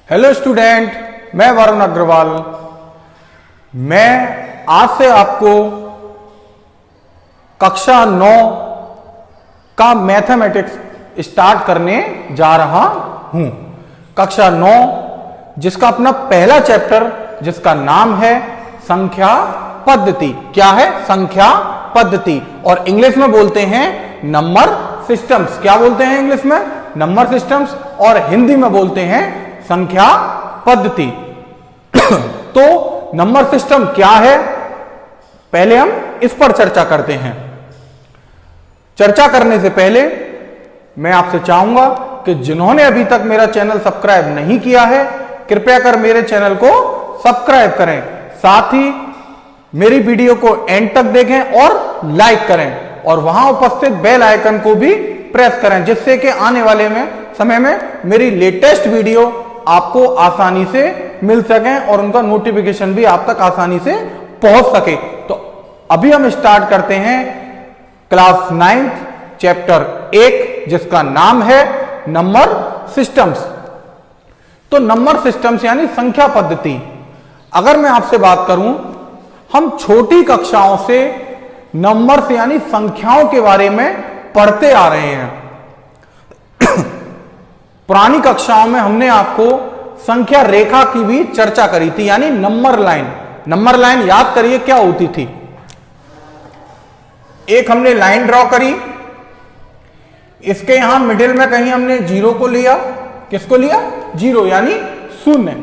Hello student, मैं वरुण अग्रवाल। मैं आज से आपको कक्षा 9 का मैथमेटिक्स स्टार्ट करने जा रहा हूं। कक्षा 9 जिसका अपना पहला चैप्टर जिसका नाम है संख्या पद्धति। क्या है? संख्या पद्धति। और इंग्लिश में बोलते हैं नंबर सिस्टम्स। क्या बोलते हैं इंग्लिश में? Number systems. और हिंदी में बोलते हैं संख्या पद्धति। तो नंबर सिस्टम क्या है, पहले हम इस पर चर्चा करते हैं। चर्चा करने से पहले मैं आपसे चाहूंगा कि जिन्होंने अभी तक मेरा चैनल सब्सक्राइब नहीं किया है, कृपया कर मेरे चैनल को सब्सक्राइब करें। साथ ही मेरी वीडियो को एंड तक देखें और लाइक करें और वहां उपस्थित बेल आइकन को भी प्रेस करें, जिससे कि आने वाले समय में मेरी लेटेस्ट वीडियो आपको आसानी से मिल सके और उनका नोटिफिकेशन भी आप तक आसानी से पहुंच सके। तो अभी हम स्टार्ट करते हैं क्लास 9 चैप्टर 1 जिसका नाम है नंबर सिस्टम्स। तो नंबर सिस्टम्स यानी संख्या पद्धति। अगर मैं आपसे बात करूं, हम छोटी कक्षाओं से नंबर्स यानी संख्याओं के बारे में पढ़ते आ रहे हैं। पुरानी कक्षाओं में हमने आपको संख्या रेखा की भी चर्चा करी थी, यानी नंबर लाइन। नंबर लाइन याद करिए क्या होती थी। एक हमने लाइन ड्रॉ करी, इसके यहां मिडिल में कहीं हमने जीरो को लिया। किसको लिया? जीरो यानी शून्य।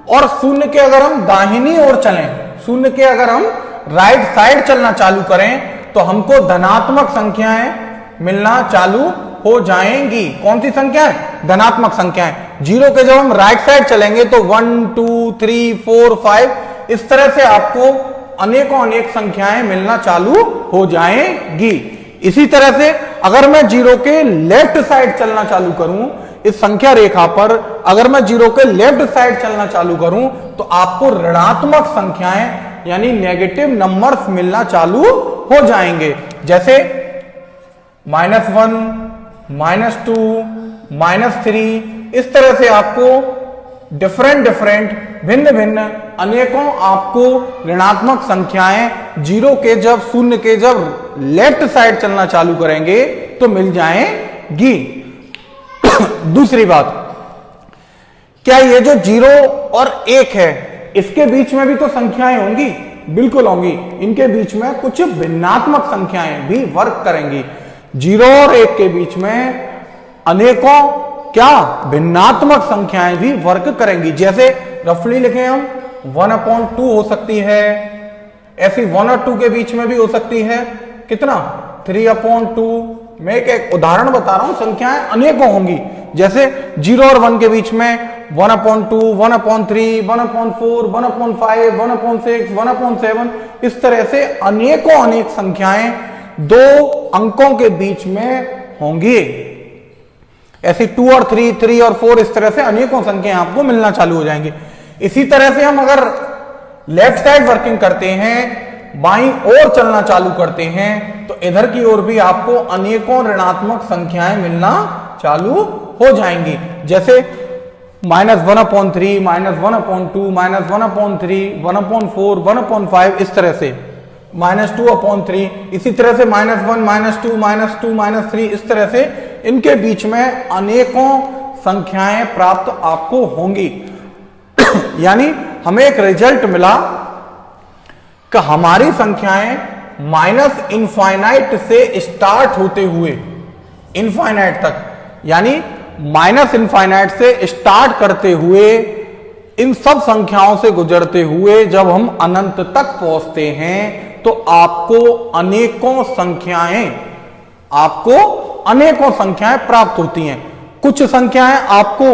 और शून्य के अगर हम दाहिनी ओर चलें, शून्य के अगर हम राइट साइड चलना चालू करें तो हमको धनात्मक संख्याएं मिलना चालू हो जाएंगी। कौन सी संख्याएं? धनात्मक संख्याएं। जीरो के जब हम राइट साइड चलेंगे तो 1 2 3 4 5 इस तरह से आपको अनेकों अनेक संख्याएं मिलना चालू हो जाएंगी। इसी तरह से अगर मैं जीरो के लेफ्ट साइड चलना चालू करूं, इस संख्या रेखा पर अगर मैं जीरो के लेफ्ट साइड चलना चालू करूं तो आपको ऋणात्मक संख्याएं यानी नेगेटिव नंबर्स मिलना चालू हो जाएंगे। जैसे -1 -2 -3 इस तरह से आपको डिफरेंट भिन्न भिन्न अनेकों आपको ऋणात्मक संख्याएं जीरो के जब शून्य के जब लेफ्ट साइड चलना चालू करेंगे तो मिल जाएंगी। दूसरी बात, क्या ये जो जीरो और 1 है इसके बीच में भी तो संख्याएं होंगी? बिल्कुल होंगी। इनके बीच में कुछ भिन्नात्मक संख्याएं भी वर्क करेंगी। जीरो और 1 के बीच में अनेकों क्या भिन्नात्मक संख्याएं भी वर्क करेंगी। जैसे रफली लिखे हम 1/2 हो सकती है, ऐसी 1 और 2 के बीच में भी हो सकती है। कितना? 3/2। मैं एक उदाहरण बता रहा हूं, संख्याएं अनेकों होंगी। जैसे 0 और 1 के बीच में 1/2 1/3 1/4 1/5 1/6 1/7 इस तरह से अनेकों अनेक संख्याएं दो अंकों के बीच में होंगी। ऐसी 2 और 3 3 और 4 इस तरह से अनेकों संख्याएं आपको मिलना चालू हो जाएंगी। इसी तरह से हम अगर लेफ्ट साइड वर्किंग करते हैं, बाईं ओर चलना चालू करते हैं तो इधर की ओर भी आपको अनेकों ऋणात्मक संख्याएं मिलना चालू हो जाएंगी। जैसे -1/3 -1/2 -1/3 1/4 1/5 इस तरह से -2/3। इसी तरह से -1 -2 -3 इस तरह से इनके बीच में अनेकों संख्याएं प्राप्त आपको होंगी। यानी हमें एक रिजल्ट मिला कि हमारी संख्याएं -इनफाइनाइट से स्टार्ट होते हुए इनफाइनाइट तक, यानी -इनफाइनाइट से स्टार्ट करते हुए इन सब संख्याओं से गुजरते हुए जब हम अनंत तक पहुंचते हैं तो आपको अनेकों संख्याएं प्राप्त होती हैं। कुछ संख्याएं आपको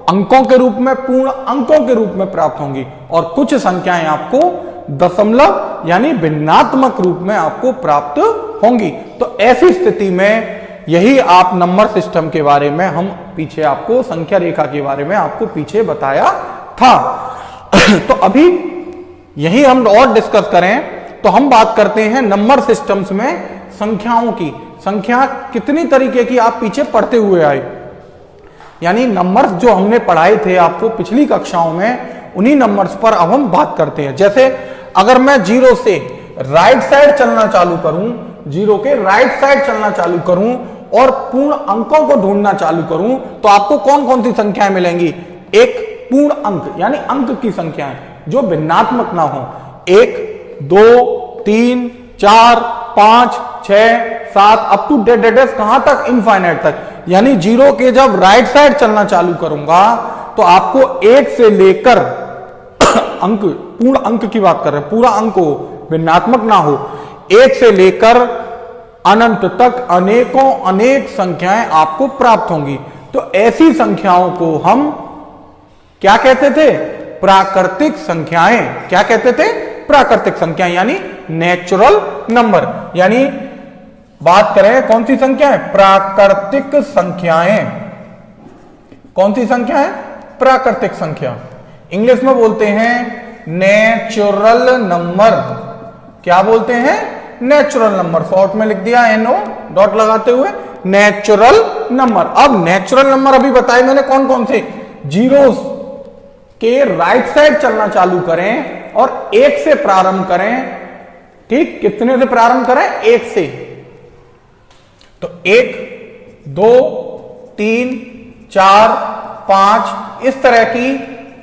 अंकों के रूप में, पूर्ण अंकों के रूप में प्राप्त होंगी और कुछ संख्याएं आपको दशमलव यानी भिन्नात्मक रूप में आपको प्राप्त होंगी। तो ऐसी स्थिति में यही आप नंबर सिस्टम के बारे में हम पीछे आपको संख्या रेखा के बारे में आपको पीछे बताया था। तो अभी यही हम और डिस्कस करें तो हम बात करते हैं नंबर सिस्टम्स में संख्याओं की। संख्या कितनी तरीके की आप पीछे पढ़ते हुए आए। यानी नंबर्स जो हमने पढ़ाए थे आपको पिछली कक्षाओं में, उन्हीं नंबर्स पर अब हम बात करते हैं। जैसे अगर मैं जीरो से राइट साइड चलना चालू करूं, जीरो के राइट साइड चलना चालू करूं और पूर्ण अंकों को ढूंढना चालू करूं, तो आपको कौन कौन सी संख्याएं मिलेंगी? एक पूर्ण अंक यानी अंक की संख्याएं जो भिन्नात्मक ना हो, 1 2 3 4 5 6 7 अप टू डेट कहां तक? इनफाइनाइट तक। यानी जीरो के जब राइट साइड चलना चालू करूंगा तो आपको 1 से लेकर अंक, पूर्ण अंक की बात कर रहे हैं, पूरा अंक हो, भिन्नात्मक ना हो, 1 से लेकर अनंत तक अनेकों अनेक संख्याएं आपको प्राप्त होंगी। तो ऐसी संख्याओं को हम क्या कहते थे? प्राकृतिक संख्याएं। क्या कहते थे? प्राकृतिक संख्याएं यानी नेचुरल नंबर। यानी बात करें कौन सी संख्याएं? प्राकृतिक संख्याएं। कौन सी संख्याएं? प्राकृतिक संख्या। इंग्लिश में बोलते हैं नेचुरल नंबर। क्या बोलते हैं? Natural number. शॉर्ट में लिख दिया NO डॉट लगाते हुए, नेचुरल नंबर। अब नेचुरल नंबर अभी बताए मैंने कौन कौन से? जीरो के राइट साइड चलना चालू करें और 1 से प्रारंभ करें। ठीक, कितने से प्रारंभ करें? 1 से। तो 1 2 3 4 5 इस तरह की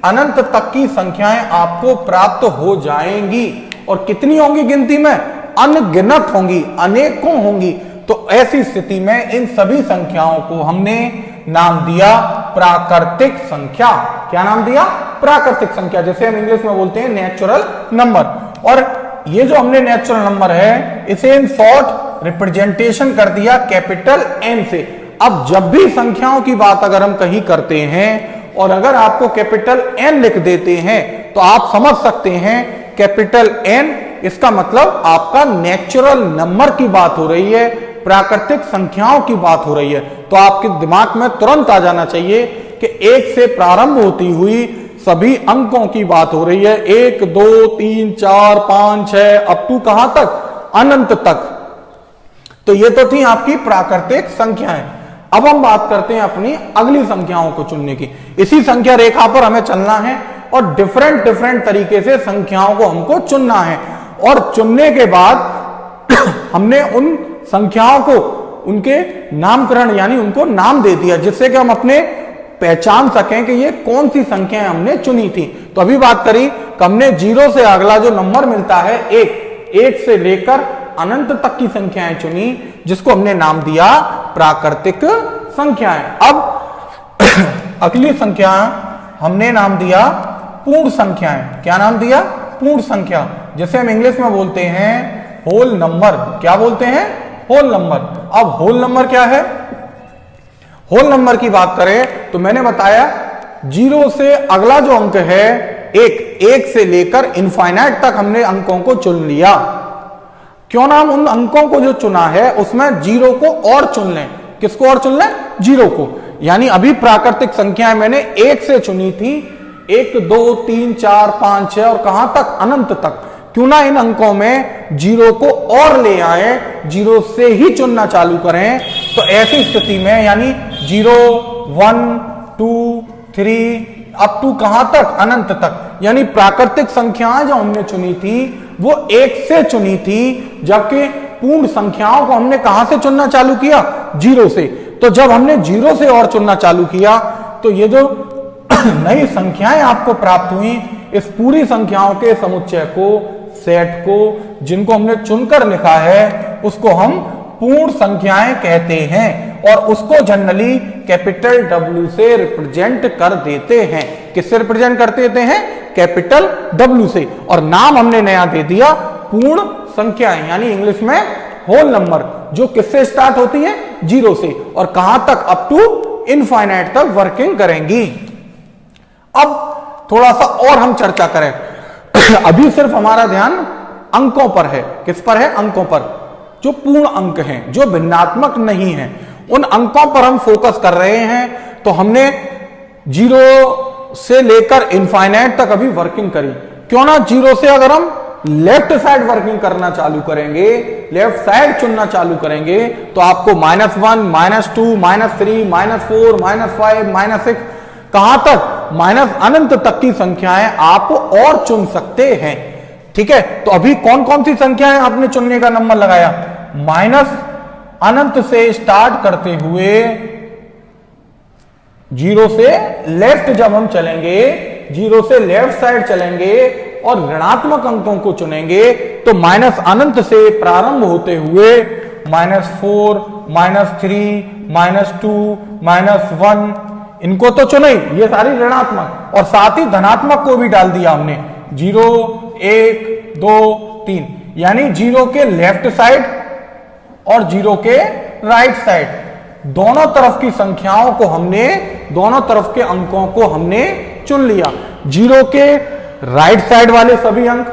अनंत तक की संख्याएं आपको प्राप्त हो जाएंगी। और कितनी होंगी गिनती में? अनगिनत होंगी, अनेकों होंगी। तो ऐसी स्थिति में इन सभी संख्याओं को हमने नाम दिया प्राकृतिक संख्या। क्या नाम दिया? प्राकृतिक संख्या, जैसे हम इंग्लिश में बोलते हैं नेचुरल नंबर। और ये जो हमने नेचुरल नंबर है, इसे इन शॉर्ट रिप्रेजेंटेशन कर दिया कैपिटल N से। अब जब भी संख्याओं की बात अगर हम कहीं करते हैं और अगर आपको कैपिटल N लिख देते हैं तो आप समझ सकते हैं कैपिटल N, इसका मतलब आपका नेचुरल नंबर की बात हो रही है, प्राकृतिक संख्याओं की बात हो रही है। तो आपके दिमाग में तुरंत आ जाना चाहिए कि 1 से प्रारंभ होती हुई सभी अंकों की बात हो रही है। 1 2 3 4 5 6 अप टू कहां तक? अनंत तक। तो ये तो थी आपकी प्राकृतिक संख्याएं। अब हम बात करते हैं अपनी अगली संख्याओं को चुनने की। इसी संख्या रेखा पर हमें चलना है और डिफरेंट तरीके से संख्याओं को हमको चुनना है। और चुनने के बाद हमने उन संख्याओं को उनके नामकरण यानी उनको नाम दे दिया, जिससे कि हम अपने पहचान सकें कि ये कौन सी संख्याएं हमने चुनी थी। तो अभी बात करी कि हमने जीरो से अगला जो नंबर मिलता है 1 से लेकर अनंत तक की संख्याएं चुनी, जिसको हमने नाम दिया प्राकृतिक संख्याएं। अब अगली संख्या हमने नाम दिया पूर्ण संख्याएं। क्या नाम दिया? पूर्ण संख्या, जैसे हम इंग्लिश में बोलते हैं होल नंबर। क्या बोलते हैं? Whole number. अब होल नंबर क्या है? होल नंबर की बात करें तो मैंने बताया जीरो से अगला जो अंक है 1 से लेकर इनफाइनाइट तक हमने अंकों को चुन लिया। क्यों ना हम उन अंकों को जो चुना है उसमें जीरो को और चुन लें। किसको और चुन लें? जीरो को। यानी अभी प्राकृतिक संख्याएं मैंने 1 से चुनी थी, 1 2 3 4 5 6 और कहां तक? अनंत तक। क्यों ना इन अंकों में जीरो को और ले आए, जीरो से ही चुनना चालू करें। तो ऐसी स्थिति में यानी 0 1 2 3 अप टू कहां तक? अनंत तक। यानी प्राकृतिक संख्याएं जो हमने चुनी थी वो 1 से चुनी थी, जबकि पूर्ण संख्याओं को हमने कहां से चुनना चालू किया? जीरो से। तो जब हमने जीरो से और चुनना चालू किया तो ये जो नई संख्याएं आपको प्राप्त हुई, इस पूरी संख्याओं के समुच्चय को, सेट को, जिनको हमने चुनकर लिखा है, उसको हम पूर्ण संख्याएं कहते हैं और उसको जनरली कैपिटल W से रिप्रेजेंट कर देते हैं। किससे रिप्रेजेंट कर देते हैं? कैपिटल W से। और नाम हमने नया दे दिया पूर्ण संख्याएं, यानी इंग्लिश में होल नंबर, जो किससे स्टार्ट होती है? जीरो से, और कहां तक? अप टू इनफाइनाइट तक वर्किंग करेंगी। अब थोड़ा सा और हम चर्चा करें। अभी सिर्फ हमारा ध्यान अंकों पर है। किस पर है? अंकों पर, जो पूर्ण अंक हैं, जो भिन्नात्मक नहीं है, उन अंकों पर हम फोकस कर रहे हैं। तो हमने जीरो से लेकर इनफाइनाइट तक अभी वर्किंग करी। क्यों ना जीरो से अगर हम लेफ्ट साइड वर्किंग करना चालू करेंगे, लेफ्ट साइड चुनना चालू करेंगे, तो आपको -1, -2, -3, -4, -5, -6 कहां तक, माइनस अनंत तक की संख्याएं आप और चुन सकते हैं। ठीक है, तो अभी कौन कौन सी संख्याएं आपने चुनने का नंबर लगाया, माइनस अनंत से स्टार्ट करते हुए 0 से लेफ्ट जब हम चलेंगे, 0 से लेफ्ट साइड चलेंगे और ऋणात्मक अंकों को चुनेंगे तो माइनस अनंत से प्रारंभ होते हुए -4, -3, -2, -1 इनको तो चुने, ये सारी ऋणात्मक, और साथ ही धनात्मक को भी डाल दिया हमने, 0, 1, 2, 3, यानी 0 के लेफ्ट साइड और 0 के राइट साइड, दोनों तरफ की संख्याओं को हमने, दोनों तरफ के अंकों को हमने चुन लिया। 0 के राइट साइड वाले सभी अंक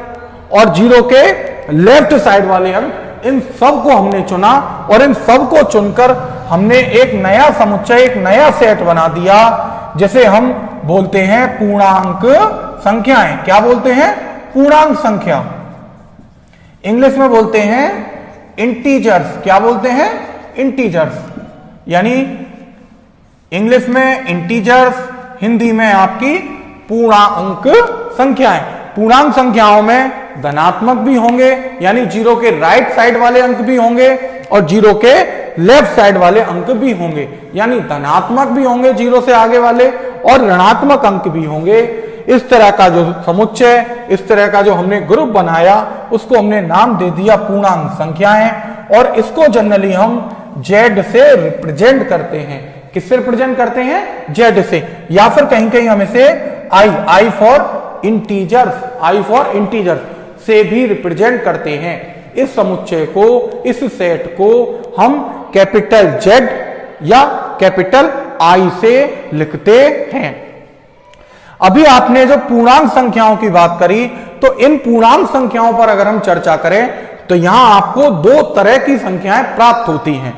और 0 के लेफ्ट साइड वाले अंक, इन सब को हमने चुना और इन सब को चुनकर हमने एक नया समुच्चय, एक नया सेट बना दिया, जिसे हम बोलते हैं पूर्णांक संख्याएं। क्या बोलते हैं, पूर्णांक संख्या, इंग्लिश में बोलते हैं इंटीजर्स। क्या बोलते हैं, इंटीजर्स, यानी इंग्लिश में इंटीजर्स, हिंदी में आपकी पूर्णांक संख्याएं। पूर्णांक संख्याओं में धनात्मक भी होंगे, यानी 0 के राइट साइड वाले अंक भी होंगे और 0 के लेफ्ट साइड वाले अंक भी होंगे, यानी धनात्मक भी होंगे 0 से आगे वाले और ऋणात्मक अंक भी होंगे। इस तरह का जो समुच्चय, इस तरह का जो हमने ग्रुप बनाया, उसको हमने नाम दे दिया पूर्णांक संख्याएं, और इसको जनरली हम Z से रिप्रेजेंट करते हैं। किससे रिप्रेजेंट करते हैं, Z से, या फिर कहीं कहीं हम इसे I for integers, I for integers से भी रिप्रेजेंट करते हैं। इस समुच्चय को, इस सेट को हम कैपिटल Z या कैपिटल I से लिखते हैं। अभी आपने जो पूर्णांक संख्याओं की बात करी, तो इन पूर्णांक संख्याओं पर अगर हम चर्चा करें तो यहां आपको 2 तरह की संख्याएं प्राप्त होती हैं।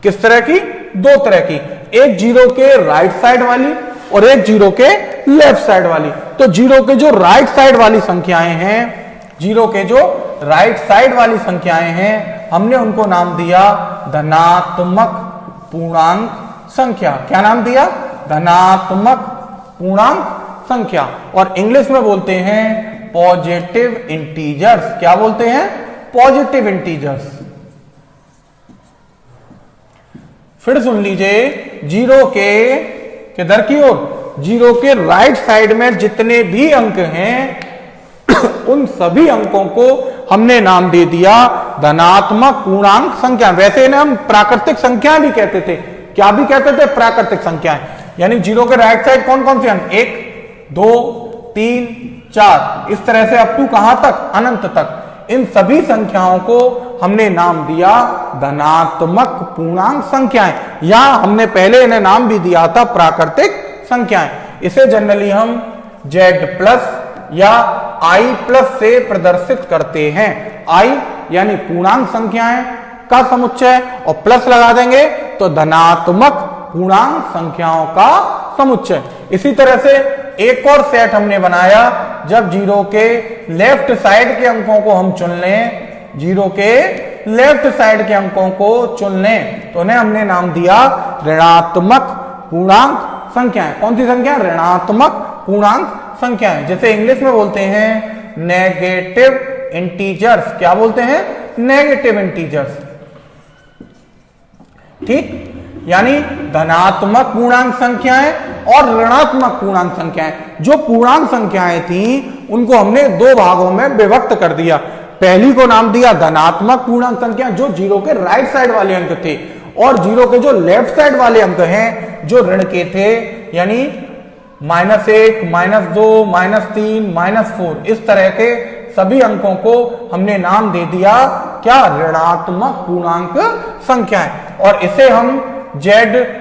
किस तरह की, 2 तरह की, एक 0 के राइट साइड वाली और एक 0 के लेफ्ट साइड वाली। तो 0 के जो राइट साइड वाली संख्याएं हैं, 0 के जो राइट साइड वाली संख्याएं हैं, हमने उनको नाम दिया धनात्मक पूर्णांक संख्या। क्या नाम दिया, धनात्मक पूर्णांक संख्या, और इंग्लिश में बोलते हैं पॉजिटिव इंटीजर्स। क्या बोलते हैं, पॉजिटिव इंटीजर्स। फिर सुन लीजिए, 0 के किधर की ओर, 0 के राइट साइड में जितने भी अंक हैं उन सभी अंकों को हमने नाम दे दिया धनात्मक पूर्णांक संख्या। वैसे इन्हें हम प्राकृतिक संख्याएं भी कहते थे। क्या भी कहते थे, प्राकृतिक संख्याएं, यानी 0 के राइट साइड कौन कौन से अंक, 1, 2, 3, 4, इस तरह से अप टू कहां तक, अनंत तक। इन सभी संख्याओं को हमने नाम दिया धनात्मक पूर्णांक संख्याएं, या हमने पहले इन्हें नाम भी दिया था प्राकृतिक संख्याएं। इसे जनरली हम Z प्लस या I प्लस से प्रदर्शित करते हैं। I यानी पूर्णांक संख्याएं का समुच्चय और प्लस लगा देंगे तो धनात्मक पूर्णांक संख्याओं का समुच्चय। इसी तरह से एक और सेट हमने बनाया, जब 0 के लेफ्ट साइड के अंकों को हम चुन लें, 0 के लेफ्ट साइड के अंकों को चुन लें, तो उन्हें हमने नाम दिया ऋणात्मक पूर्णांक संख्याएं। कौन सी संख्या, ऋणात्मक पूर्णांक संख्याएं, जैसे इंग्लिश में बोलते हैं नेगेटिव इंटीजर्स। क्या बोलते हैं, नेगेटिव इंटीजर्स। ठीक, यानी धनात्मक पूर्णांक संख्याएं और ऋणात्मक पूर्णांक संख्याएं। जो पूर्णांक संख्याएं थी उनको हमने 2 भागों में विभक्त कर दिया। पहली को नाम दिया धनात्मक पूर्णांक संख्या, जो 0 के राइट साइड वाले अंक थे, और 0 के जो लेफ्ट साइड वाले अंक हैं जो ऋण के थे, यानी -1, -2, -3, -4, इस तरह के सभी अंकों को हमने नाम दे दिया क्या, ऋणात्मक पूर्णांक संख्याएं। और इसे हम Z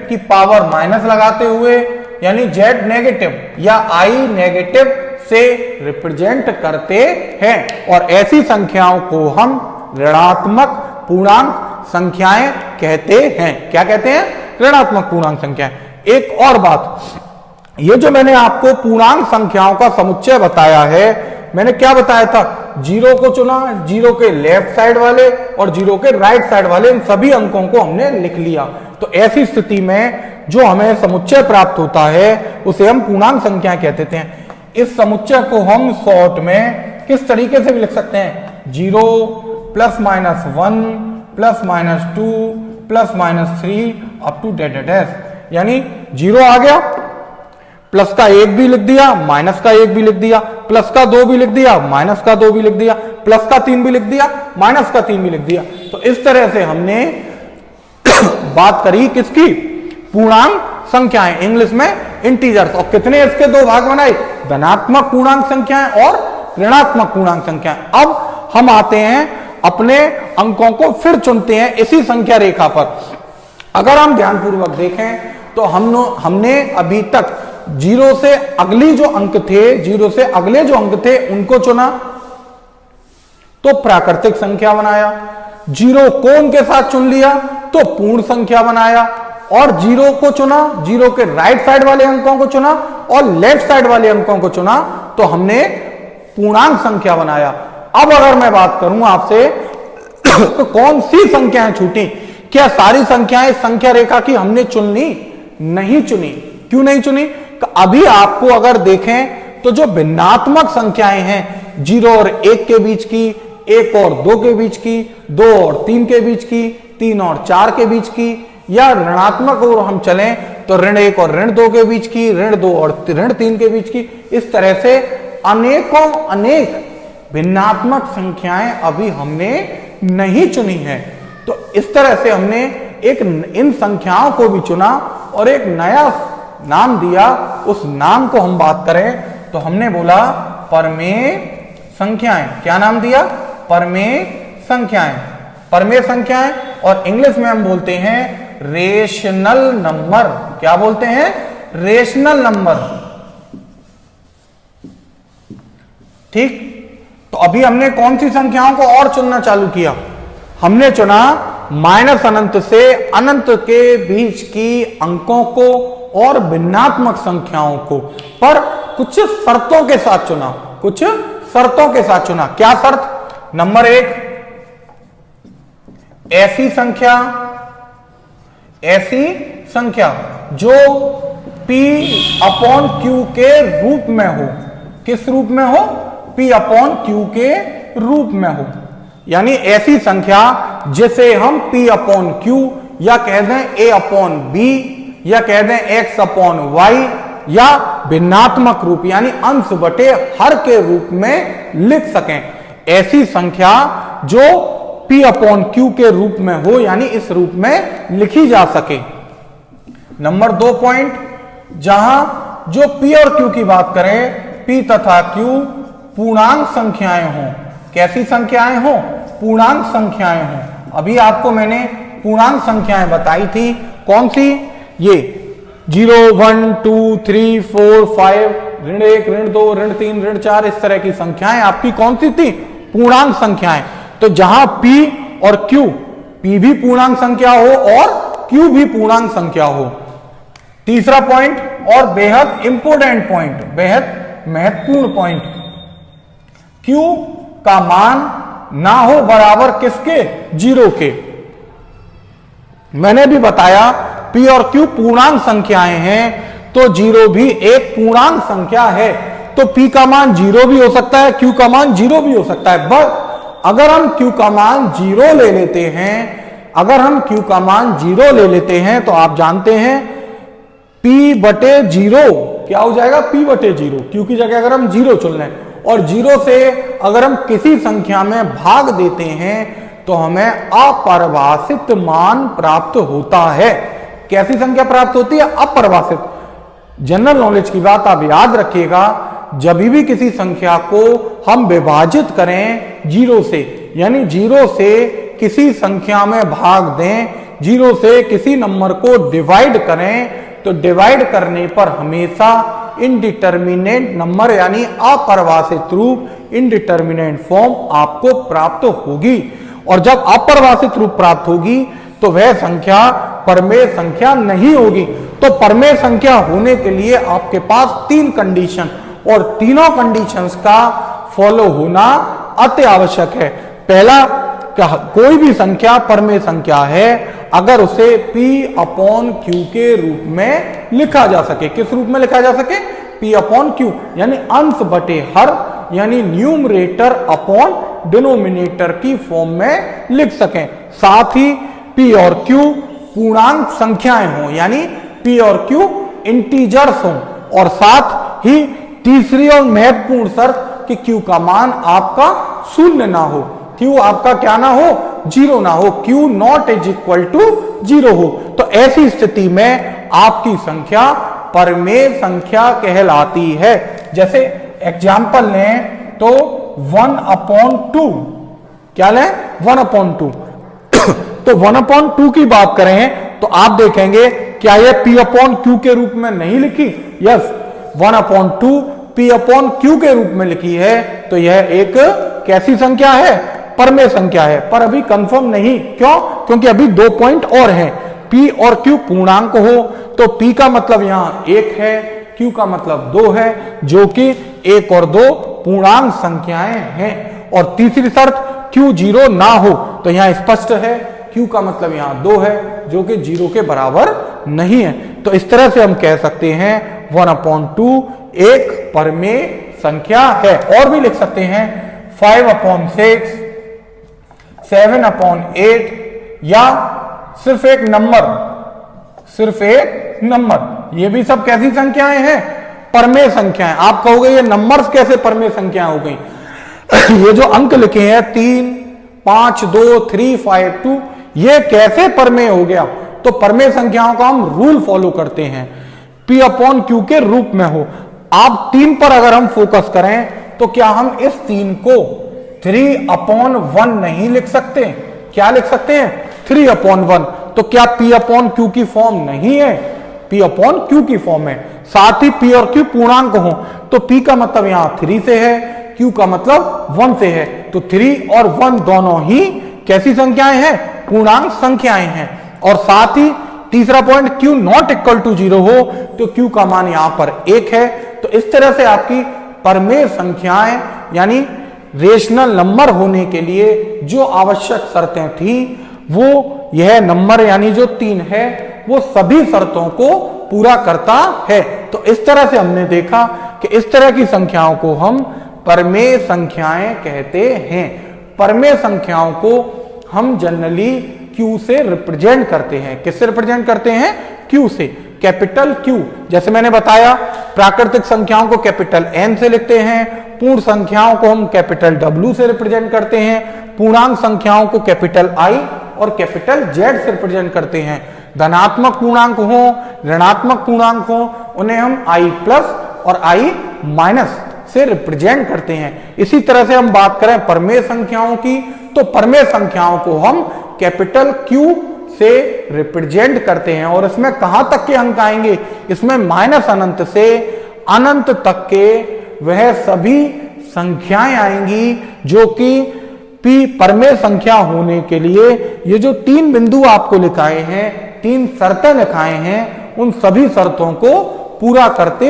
की पावर माइनस लगाते हुए, यानी Z नेगेटिव या I नेगेटिव से रिप्रेजेंट करते हैं, और ऐसी संख्याओं को हम ऋणात्मक पूर्णांक संख्याएं कहते हैं। क्या कहते हैं, ऋणात्मक पूर्णांक संख्याएं। एक और बात, ये जो मैंने आपको पूर्णांक संख्याओं का समुच्चय बताया है, मैंने क्या बताया था, जीरो को चुना, जीरो के लेफ्ट साइड वाले और जीरो के राइट साइड वाले, इन सभी अंकों को हमने लिख लिया। तो ऐसी स्थिति में जो हमें समुच्चय प्राप्त होता है उसे हम पूर्णांक संख्या कहते हैं। इस समुच्चय को हम शॉर्ट में किस तरीके से भी लिख सकते हैं, 0 +- 1 +-2 +-3 अप टू डैश, यानी 0 आ गया, प्लस का 1 भी लिख दिया, माइनस का 1 भी लिख दिया, प्लस का 2 भी लिख दिया, माइनस का 2 भी लिख दिया, प्लस का 3 भी लिख दिया, माइनस का 3 भी लिख दिया। तो इस तरह से हमने बात करी किसकी, पूर्णांक संख्याएं, इंग्लिश में इंटीजर्स। और कितने इसके दो भाग बनाए, धनात्मक पूर्णांक संख्याएं और ऋणात्मक पूर्णांक संख्याएं। अब हम आते हैं अपने अंकों को फिर चुनते हैं इसी संख्या रेखा पर। अगर हम ध्यानपूर्वक देखें तो हमने अभी तक 0 से अगली जो अंक थे, 0 से अगले जो अंक थे उनको चुना तो प्राकृतिक संख्या बनाया, 0 को उनके साथ चुन लिया तो पूर्ण संख्या बनाया, और 0 को चुना, 0 के राइट साइड वाले अंकों को चुना और लेफ्ट साइड वाले अंकों को चुना तो हमने पूर्णांक संख्या बनाया। अब अगर मैं बात करूं आपसे तो कौन सी संख्याएं छूटी, क्या सारी संख्याएं संख्या रेखा की हमने चुन ली, नहीं चुनी। क्यों नहीं चुनी, अभी आपको अगर देखें तो जो भिन्नात्मक संख्याएं हैं, 0 और 1 के बीच की, 1 और 2 के बीच की, 2 और 3 के बीच की, 3 और 4 के बीच की, या ऋणात्मक और हम चलें तो ऋण 1 और ऋण 2 के बीच की, ऋण 2 और ऋण 3 के बीच की, इस तरह से अनेकों अनेक भिन्नात्मक संख्याएं अभी हमने नहीं चुनी है। तो इस तरह से हमने इन संख्याओं को भी चुना और एक नया नाम दिया। उस नाम को हम बात करें तो हमने बोला परमेय संख्याएं। क्या नाम दिया, परमेय संख्याएं। परमेय संख्याएं, और इंग्लिश में हम बोलते हैं रेशनल नंबर। क्या बोलते हैं, रेशनल नंबर। ठीक, तो अभी हमने कौन सी संख्याओं को और चुनना चालू किया, हमने चुना -अनंत से अनंत के बीच की अंकों को और भिन्नात्मक संख्याओं को, पर कुछ शर्तों के साथ चुना, कुछ शर्तों के साथ चुना। क्या शर्त, नंबर 1, ऐसी संख्या जो P/Q के रूप में हो। किस रूप में हो, P/Q के रूप में हो, यानी ऐसी संख्या जिसे हम P/Q या कह दें A/B या कह दें X/Y या भिन्नात्मक रूप यानी अंश बटे हर के रूप में लिख सकें। ऐसी संख्या जो P/Q के रूप में हो, यानी इस रूप में लिखी जा सके। नंबर 2 पॉइंट, जहां जो P और Q की बात करें, P तथा Q पूर्णांक संख्याएं हों। कैसी संख्याएं हों, पूर्णांक संख्याएं हों। अभी आपको मैंने पूर्णांक संख्याएं बताई थी, कौन सी, ये 0, 1, 2, 3, 4, 5, ऋण 1, ऋण 2, ऋण 3, ऋण 4, इस तरह की संख्याएं आपकी कौन सी थी, पूर्णांक संख्याएं। तो जहां P और Q, P भी पूर्णांक संख्या हो और Q भी पूर्णांक संख्या हो। तीसरा पॉइंट और बेहद इंपोर्टेंट पॉइंट, बेहद महत्वपूर्ण पॉइंट, Q का मान ना हो बराबर किसके, 0 के। मैंने भी बताया P और Q पूर्णांक संख्याएं हैं तो 0 भी एक पूर्णांक संख्या है। तो P का मान 0 भी हो सकता है, Q का मान 0 भी हो सकता है। बस अगर हम Q का मान 0 ले लेते हैं, अगर हम Q का मान 0 ले लेते हैं तो आप जानते हैं P/0 क्या हो जाएगा, P/0। Q की जगह अगर हम 0 चुन लें और 0 से अगर हम किसी संख्या में भाग देते हैं तो हमें अपरिभाषित मान प्राप्त होता है। कैसी संख्या प्राप्त होती है, अपरिभाषित। जनरल नॉलेज की बात आप याद रखिएगा, जब भी किसी संख्या को हम विभाजित करें 0 से, यानी 0 से किसी संख्या में भाग दें, 0 से किसी नंबर को डिवाइड करें, तो डिवाइड करने पर हमेशा इनडिटर्मिनेट नंबर यानी अपरिभाषित रूप, इनडिटर्मिनेट फॉर्म आपको प्राप्त होगी। और जब अपरिभाषित रूप प्राप्त होगी तो वह संख्या परमेय संख्या नहीं होगी। तो परमेय संख्या होने के लिए आपके पास 3 कंडीशन, और तीनों कंडीशंस का फॉलो होना अति आवश्यक है। पहला, कोई भी संख्या परमेय संख्या है अगर उसे P अपॉन Q के रूप में लिखा जा सके। किस रूप में लिखा जा सके? P अपॉन Q, यानी अंश बटे हर, यानी न्यूमरेटर अपॉन डिनोमिनेटर की फॉर्म में लिख सकें। साथ ही P और Q पूर्णांक संख्याएं हों, यानी P और Q इंटीजर्स हों, और साथ ही तीसरी और महत्वपूर्ण शर्त कि Q का मान आपका शून्य ना हो, Q आपका क्या ना हो? जीरो ना हो, Q not is equal to zero हो। तो ऐसी स्थिति में आपकी संख्या परमेय संख्या कहलाती है। जैसे एग्जाम्पल लें तो 1/2, क्या लें? 1/2। तो 1/2 की बात करें तो आप देखेंगे क्या यह P अपॉन Q के रूप में नहीं लिखी? यस, 1/2 P अपॉन Q के रूप में लिखी है। तो यह एक कैसी संख्या है? परमेय संख्या है। पर अभी कंफर्म नहीं, क्यों? क्योंकि अभी 2 पॉइंट और हैं। P और Q पूर्णांक हो तो P का मतलब यहां 1 है, Q का मतलब 2 है, जो कि 1 और 2 पूर्णांक संख्याएं हैं। और तीसरी शर्त, Q 0 ना हो, तो यहां स्पष्ट है Q का मतलब यहां 2 है, जो कि 0 के बराबर नहीं है। तो इस तरह से हम कह सकते हैं 1/2 एक परमेय संख्या है। और भी लिख सकते हैं 5/6, 7/8, या सिर्फ एक नंबर, सिर्फ एक नंबर। ये भी सब कैसी संख्याएं हैं? परमेय संख्याएं। आप कहोगे ये नंबर्स कैसे परमेय संख्याएं हो गई? ये जो अंक लिखे हैं 3, 5, 2, 3, 5, 2, ये कैसे परमेय हो गया? तो परमेय संख्याओं का हम रूल फॉलो करते हैं, P अपॉन Q के रूप में हो। आप 3 पर अगर हम फोकस करें तो क्या हम इस 3 को 3/1 नहीं लिख सकते? क्या लिख सकते हैं? 3/1। तो क्या P अपॉन Q की फॉर्म नहीं है? P अपॉन Q की फॉर्म है। साथ ही P और Q पूर्णांक हो तो P का मतलब यहां 3 से है, Q का मतलब 1 से है। तो 3 और 1 दोनों ही कैसी संख्याएं हैं? पूर्णांक संख्याएं हैं। और साथ ही तीसरा point, Q not equal to 0 हो तो Q का मान यहां पर 1 है। तो इस तरह से आपकी परमेय संख्याएं यानी रेशनल नंबर होने के लिए जो आवश्यक शर्तें थी, वो यह नंबर यानी जो 3 है वो सभी शर्तों को पूरा करता है। तो इस तरह से हमने देखा कि इस तरह की संख्याओं को हम परमेय संख्याएं कहते हैं। परमेय संख्याओं को हम जनरली Q से रिप्रेजेंट करते हैं। किससे रिप्रेजेंट करते हैं? Q से, कैपिटल Q। जैसे मैंने बताया, प्राकृतिक संख्याओं को कैपिटल N से लिखते हैं, पूर्ण संख्याओं को हम कैपिटल W से रिप्रेजेंट करते हैं, पूर्णांक संख्याओं को कैपिटल I और कैपिटल Z से रिप्रेजेंट करते हैं। धनात्मक पूर्णांक हो, ऋणात्मक पूर्णांक हो, उन्हें हम I+ और I- से रिप्रेजेंट करते हैं। इसी तरह से हम बात करें परमेय संख्याओं की, तो परमेय संख्याओं को हम कैपिटल Q से रिप्रेजेंट करते हैं। और इसमें कहां तक के अंक आएंगे? इसमें -अनंत से अनंत तक के वह सभी संख्याएं आएंगी जो कि P परमेय संख्या होने के लिए ये जो 3 बिंदु आपको लिखाए हैं, 3 शर्तें लिखाए हैं, उन सभी शर्तों को पूरा करते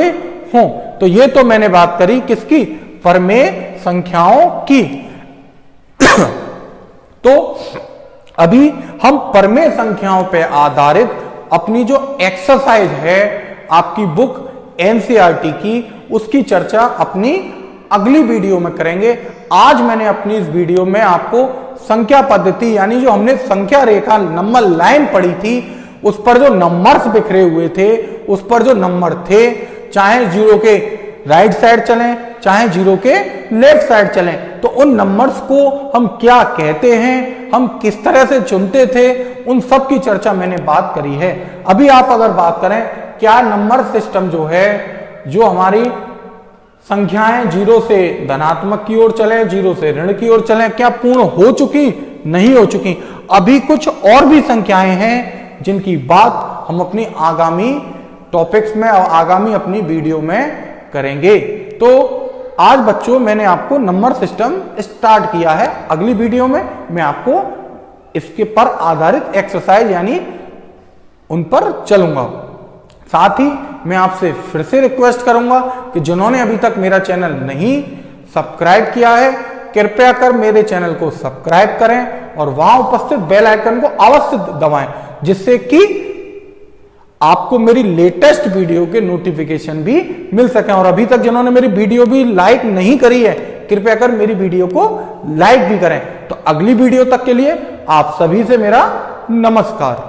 हों। तो ये तो मैंने बात करी किसकी? परमेय संख्याओं की। तो अभी हम परमेय संख्याओं पर आधारित अपनी जो एक्सरसाइज है आपकी बुक NCERT की, उसकी चर्चा अपनी अगली वीडियो में करेंगे। आज मैंने अपनी इस वीडियो में आपको संख्या पद्धति यानी जो हमने संख्या रेखा नंबर लाइन पढ़ी थी, उस पर जो नंबर्स बिखरे हुए थे, उस पर जो नंबर थे, चाहे 0 के राइट साइड चलें चाहे 0 के लेफ्ट साइड चलें, तो उन नंबर्स को हम क्या कहते हैं, हम किस तरह से चुनते थे, उन सब की चर्चा मैंने बात करी है। अभी आप अगर बात करें क्या नंबर सिस्टम जो है, जो हमारी संख्याएं 0 से धनात्मक की ओर चले, 0 से ऋण की ओर चले, क्या पूर्ण हो चुकी? नहीं हो चुकी। अभी कुछ और भी संख्याएं हैं जिनकी बात हम अपनी आगामी टॉपिक्स में और आगामी अपनी वीडियो में करेंगे। तो आज बच्चों मैंने आपको नंबर सिस्टम स्टार्ट किया है। अगली वीडियो में मैं आपको इसके पर आधारित एक्सरसाइज यानी उन पर चलूंगा। साथ ही मैं आपसे फिर से रिक्वेस्ट करूंगा कि जिन्होंने अभी तक मेरा चैनल नहीं सब्सक्राइब किया है कृपया कर मेरे चैनल को सब्सक्राइब करें और वहां उपस्थित बेल आइकन को अवश्य दबाएं, जिससे कि आपको मेरी लेटेस्ट वीडियो के नोटिफिकेशन भी मिल सके। और अभी तक जिन्होंने मेरी वीडियो भी लाइक नहीं करी है, कृपया कर मेरी वीडियो को लाइक भी करें। तो अगली वीडियो तक के लिए आप सभी से मेरा नमस्कार।